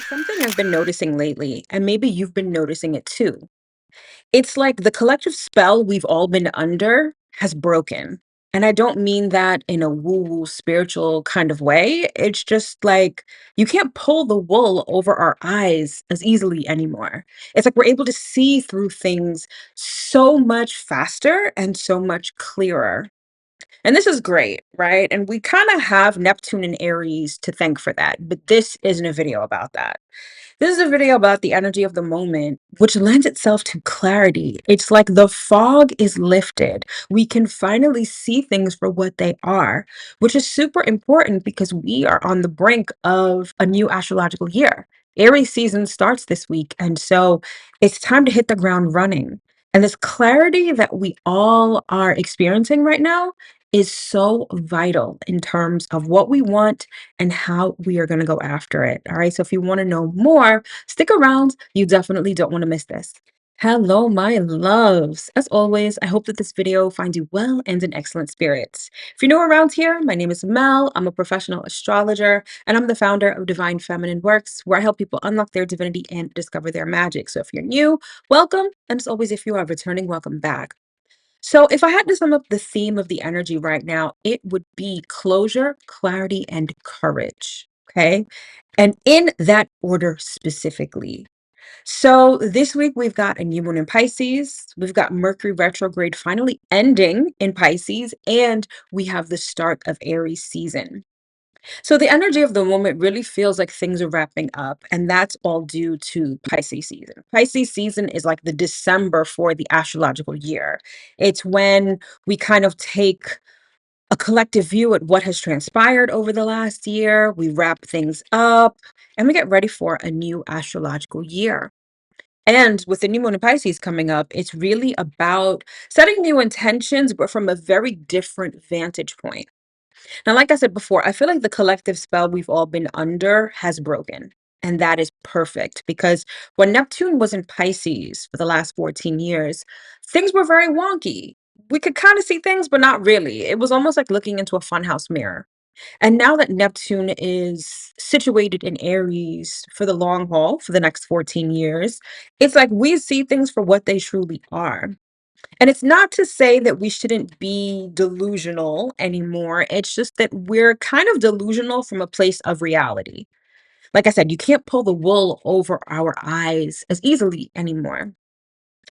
Something I've been noticing lately, and maybe you've been noticing it too. It's like the collective spell we've all been under has broken. And I don't mean that in a woo-woo spiritual kind of way. It's just like you can't pull the wool over our eyes as easily anymore. It's like we're able to see through things so much faster and so much clearer. And this is great, right? And we kind of have Neptune and Aries to thank for that, but this isn't a video about that. This is a video about the energy of the moment, which lends itself to clarity. It's like the fog is lifted. We can finally see things for what they are, which is super important because we are on the brink of a new astrological year. Aries season starts this week, and so it's time to hit the ground running. And this clarity that we all are experiencing right now is so vital in terms of what we want and how we are going to go after it. All right. So if you want to know more, stick around. You definitely don't want to miss this. Hello, my loves. As always, I hope that this video finds you well and in excellent spirits. If you're new around here, my name is Mel. I'm a professional astrologer, and I'm the founder of Divine Feminine Works, where I help people unlock their divinity and discover their magic. So if you're new, welcome. And as always, if you are returning, welcome back. So, if I had to sum up the theme of the energy right now, it would be closure, clarity, and courage. Okay. And in that order specifically. So, this week we've got a new moon in Pisces. We've got Mercury retrograde finally ending in Pisces, and we have the start of Aries season. So the energy of the moment really feels like things are wrapping up, and that's all due to Pisces season. Pisces season is like the December for the astrological year. It's when we kind of take a collective view at what has transpired over the last year, we wrap things up, and we get ready for a new astrological year. And with the new moon in Pisces coming up, it's really about setting new intentions, but from a very different vantage point. Now, like I said before, I feel like the collective spell we've all been under has broken. And that is perfect because when Neptune was in Pisces for the last 14 years, things were very wonky. We could kind of see things, but not really. It was almost like looking into a funhouse mirror. And now that Neptune is situated in Aries for the long haul, for the next 14 years, it's like we see things for what they truly are. And it's not to say that we shouldn't be delusional anymore. It's just that we're kind of delusional from a place of reality. Like I said, you can't pull the wool over our eyes as easily anymore.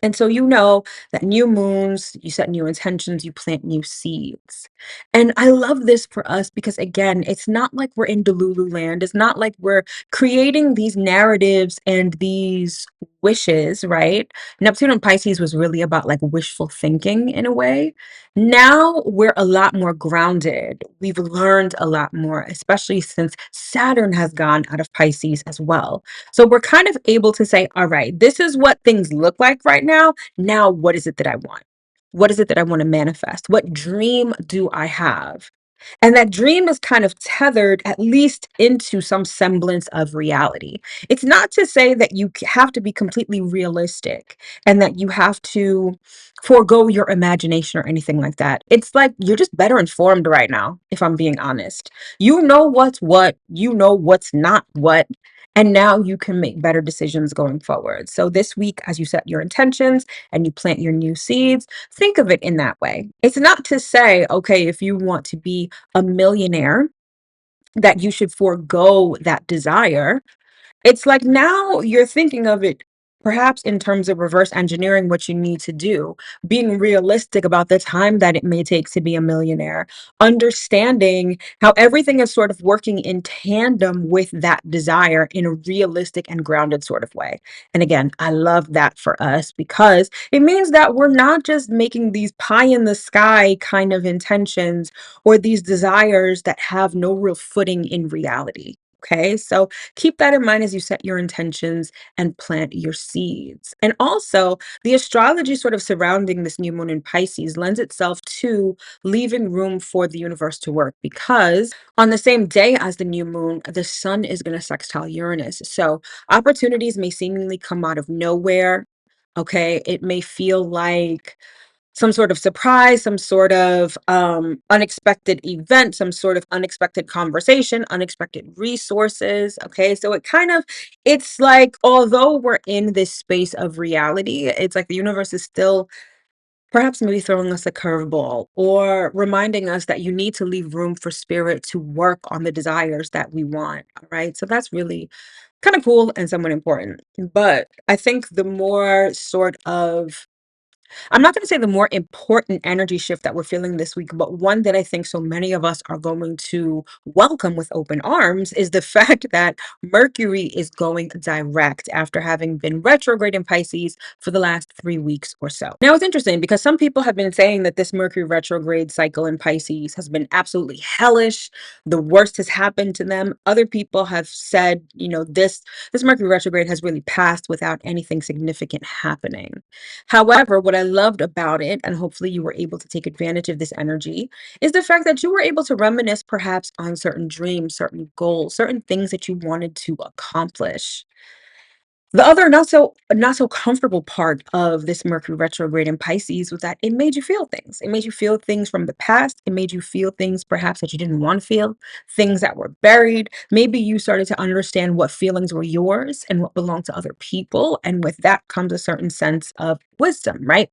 And so you know that new moons, you set new intentions, you plant new seeds. And I love this for us because, again, it's not like we're in Delulu land. It's not like we're creating these narratives and these wishes, right? Neptune and Pisces was really about like wishful thinking in a way. Now we're a lot more grounded. We've learned a lot more, especially since Saturn has gone out of Pisces as well. So we're kind of able to say, all right, this is what things look like right now. Now, what is it that I want? What is it that I want to manifest? What dream do I have? And that dream is kind of tethered at least into some semblance of reality. It's not to say that you have to be completely realistic and that you have to forego your imagination or anything like that. It's like you're just better informed right now, if I'm being honest. You know what's what, you know what's not what. And now you can make better decisions going forward. So, this week, as you set your intentions and you plant your new seeds, think of it in that way. It's not to say, okay, if you want to be a millionaire, that you should forego that desire. It's like now you're thinking of it perhaps in terms of reverse engineering what you need to do, being realistic about the time that it may take to be a millionaire, understanding how everything is sort of working in tandem with that desire in a realistic and grounded sort of way. And again, I love that for us because it means that we're not just making these pie in the sky kind of intentions or these desires that have no real footing in reality. Okay, so keep that in mind as you set your intentions and plant your seeds. And also, the astrology sort of surrounding this new moon in Pisces lends itself to leaving room for the universe to work because on the same day as the new moon, the sun is going to sextile Uranus. So opportunities may seemingly come out of nowhere. Okay, it may feel like some sort of surprise, some sort of unexpected event, some sort of unexpected conversation, unexpected resources. Okay. So it's like, although we're in this space of reality, it's like the universe is still perhaps maybe throwing us a curveball or reminding us that you need to leave room for spirit to work on the desires that we want. All right. So that's really kind of cool and somewhat important. But I think the more sort of I'm not going to say the more important energy shift that we're feeling this week, but one that I think so many of us are going to welcome with open arms is the fact that Mercury is going direct after having been retrograde in Pisces for the last 3 weeks or so. Now, it's interesting because some people have been saying that this Mercury retrograde cycle in Pisces has been absolutely hellish. The worst has happened to them. Other people have said, this Mercury retrograde has really passed without anything significant happening. However, what I loved about it, and hopefully you were able to take advantage of this energy, is the fact that you were able to reminisce perhaps on certain dreams, certain goals, certain things that you wanted to accomplish. The other not so comfortable part of this Mercury retrograde in Pisces was that it made you feel things. It made you feel things from the past. It made you feel things perhaps that you didn't want to feel, things that were buried. Maybe you started to understand what feelings were yours and what belonged to other people. And with that comes a certain sense of wisdom, right?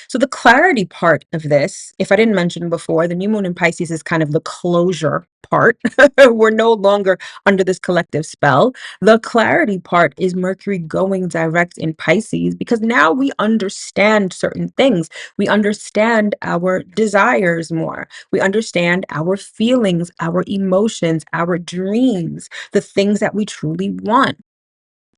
So the clarity part of this, if I didn't mention before, the new moon in Pisces is kind of the closure part. We're no longer under this collective spell. The clarity part is Mercury going direct in Pisces because now we understand certain things. We understand our desires more. We understand our feelings, our emotions, our dreams, the things that we truly want.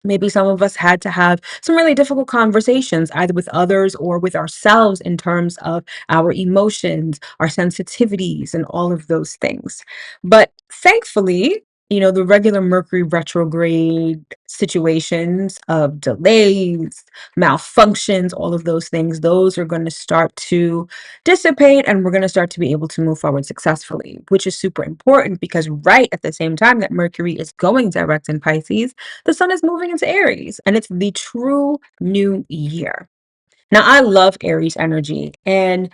Maybe some of us had to have some really difficult conversations, either with others or with ourselves, in terms of our emotions, our sensitivities, and all of those things. But thankfully, the regular Mercury retrograde situations of delays, malfunctions, all of those things, those are going to start to dissipate and we're going to start to be able to move forward successfully, which is super important because right at the same time that Mercury is going direct in Pisces, the sun is moving into Aries and it's the true new year. Now, I love Aries energy, and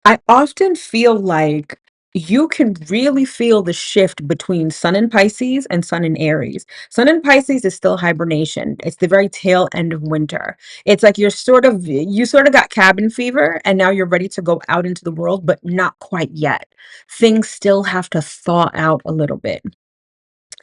I often feel like you can really feel the shift between Sun in Pisces and Sun in Aries. Sun in Pisces is still hibernation. It's the very tail end of winter. It's like you sort of got cabin fever and now you're ready to go out into the world, but not quite yet. Things still have to thaw out a little bit.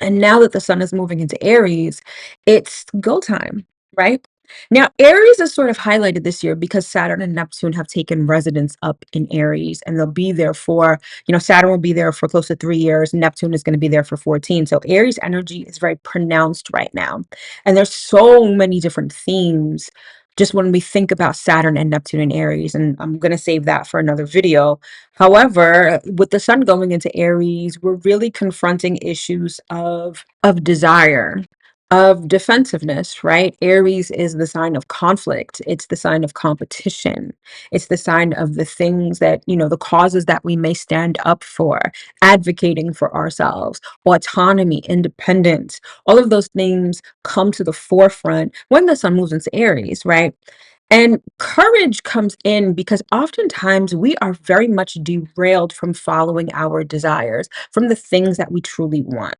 And now that the sun is moving into Aries, it's go time, right? Now, Aries is sort of highlighted this year because Saturn and Neptune have taken residence up in Aries, and they'll be there Saturn will be there for close to 3 years. Neptune is going to be there for 14. So Aries energy is very pronounced right now. And there's so many different themes just when we think about Saturn and Neptune in Aries. And I'm going to save that for another video. However, with the sun going into Aries, we're really confronting issues of desire, of defensiveness, right? Aries is the sign of conflict. It's the sign of competition. It's the sign of the things that, the causes that we may stand up for, advocating for ourselves, autonomy, independence. All of those things come to the forefront when the sun moves into Aries, right? And courage comes in because oftentimes we are very much derailed from following our desires, from the things that we truly want.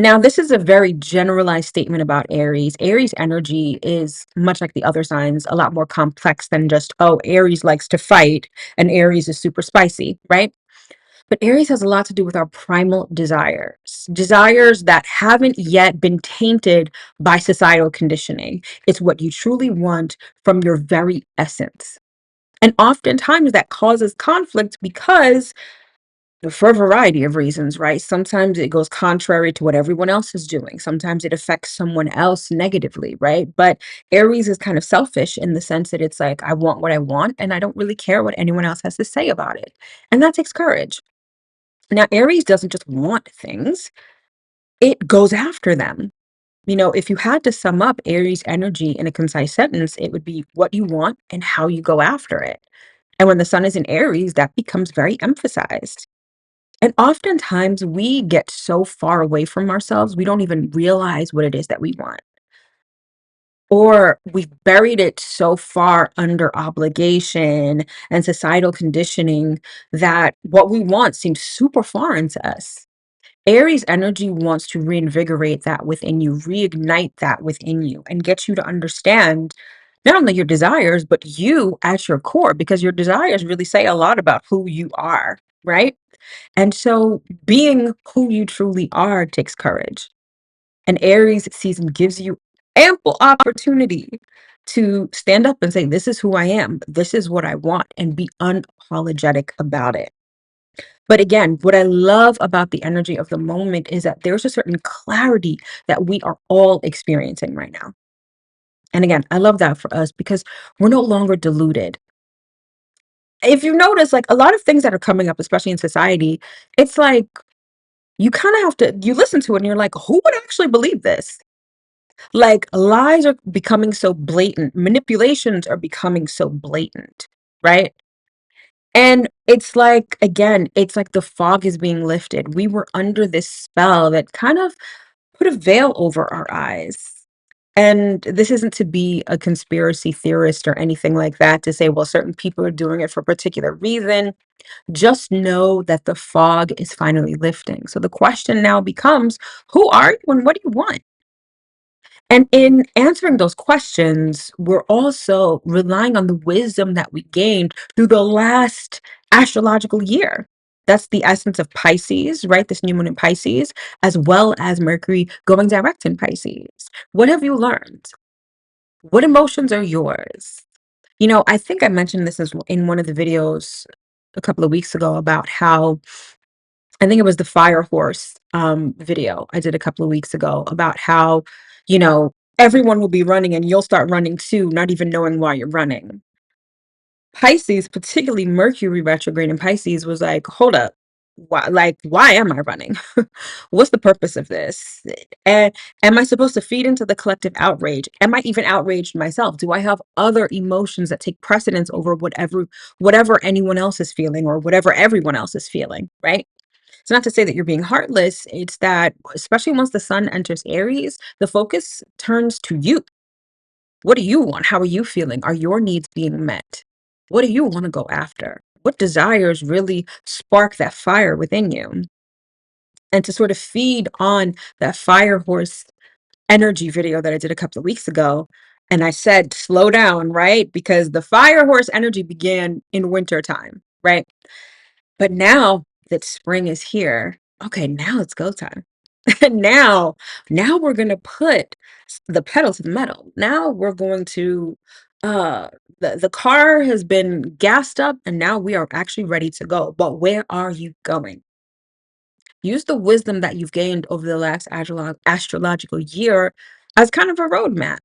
Now, this is a very generalized statement about Aries. Aries energy is much like the other signs, a lot more complex than just, oh, Aries likes to fight and Aries is super spicy, right? But Aries has a lot to do with our primal desires, desires that haven't yet been tainted by societal conditioning. It's what you truly want from your very essence. And oftentimes that causes conflict because for a variety of reasons, right? Sometimes it goes contrary to what everyone else is doing. Sometimes it affects someone else negatively, right? But Aries is kind of selfish in the sense that it's like, I want what I want, and I don't really care what anyone else has to say about it. And that takes courage. Now, Aries doesn't just want things, it goes after them. If you had to sum up Aries energy in a concise sentence, it would be what you want and how you go after it. And when the sun is in Aries, that becomes very emphasized. And oftentimes we get so far away from ourselves, we don't even realize what it is that we want. or we've buried it so far under obligation and societal conditioning that what we want seems super foreign to us. Aries energy wants to reinvigorate that within you, reignite that within you, and get you to understand not only your desires, but you at your core, because your desires really say a lot about who you are, right? And so being who you truly are takes courage. An Aries season gives you ample opportunity to stand up and say, this is who I am, this is what I want, and be unapologetic about it. But again, what I love about the energy of the moment is that there's a certain clarity that we are all experiencing right now. And again, I love that for us because we're no longer deluded. If you notice, like a lot of things that are coming up, especially in society, it's like you kind of have to, you listen to it and you're like, who would actually believe this? Like lies are becoming so blatant, manipulations are becoming so blatant, right? And it's like, again, it's like the fog is being lifted. We were under this spell that kind of put a veil over our eyes. And this isn't to be a conspiracy theorist or anything like that to say, well, certain people are doing it for a particular reason. Just know that the fog is finally lifting. So the question now becomes, who are you and what do you want? And in answering those questions, we're also relying on the wisdom that we gained through the last astrological year. That's the essence of Pisces, right? This new moon in Pisces, as well as Mercury going direct in Pisces. What have you learned? What emotions are yours? I think I mentioned this as in one of the videos a couple of weeks ago about how I think it was the fire horse video I did a couple of weeks ago about how, everyone will be running and you'll start running too, not even knowing why you're running. Pisces, particularly Mercury retrograde in Pisces, was like, hold up. Why am I running? What's the purpose of this? And am I supposed to feed into the collective outrage? Am I even outraged myself? Do I have other emotions that take precedence over whatever anyone else is feeling or whatever everyone else is feeling, right? It's not to say that you're being heartless. It's that, especially once the sun enters Aries, the focus turns to you. What do you want? How are you feeling? Are your needs being met? What do you want to go after? What desires really spark that fire within you? And to sort of feed on that fire horse energy video that I did a couple of weeks ago. And I said, slow down, right? Because the fire horse energy began in winter time, right? But now that spring is here, okay, now it's go time. now, now we're gonna put the pedal to the metal. Now we're going to uh the car has been gassed up and now we are actually ready to go. But where are you going? Use the wisdom that you've gained over the last astrological year as kind of a roadmap.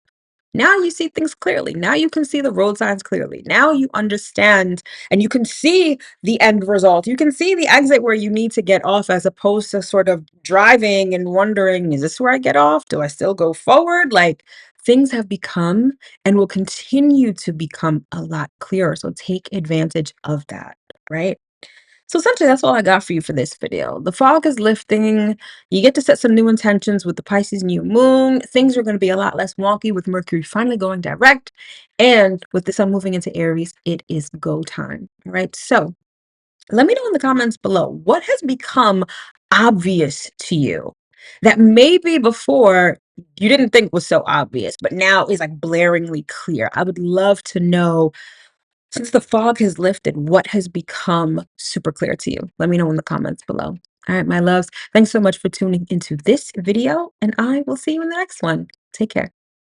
Now you see things clearly. Now you can see the road signs clearly. Now you understand and you can see the end result. You can see the exit where you need to get off as opposed to sort of driving and wondering, is this where I get off? Do I still go forward? Like things have become and will continue to become a lot clearer. So take advantage of that, right? So essentially, that's all I got for you for this video. The fog is lifting. You get to set some new intentions with the Pisces new moon. Things are going to be a lot less wonky with Mercury finally going direct. And with the sun moving into Aries, it is go time. All right. So let me know in the comments below what has become obvious to you that maybe before you didn't think was so obvious, but now is like blaringly clear. I would love to know since the fog has lifted, what has become super clear to you? Let me know in the comments below. All right, my loves, thanks so much for tuning into this video, and I will see you in the next one. Take care.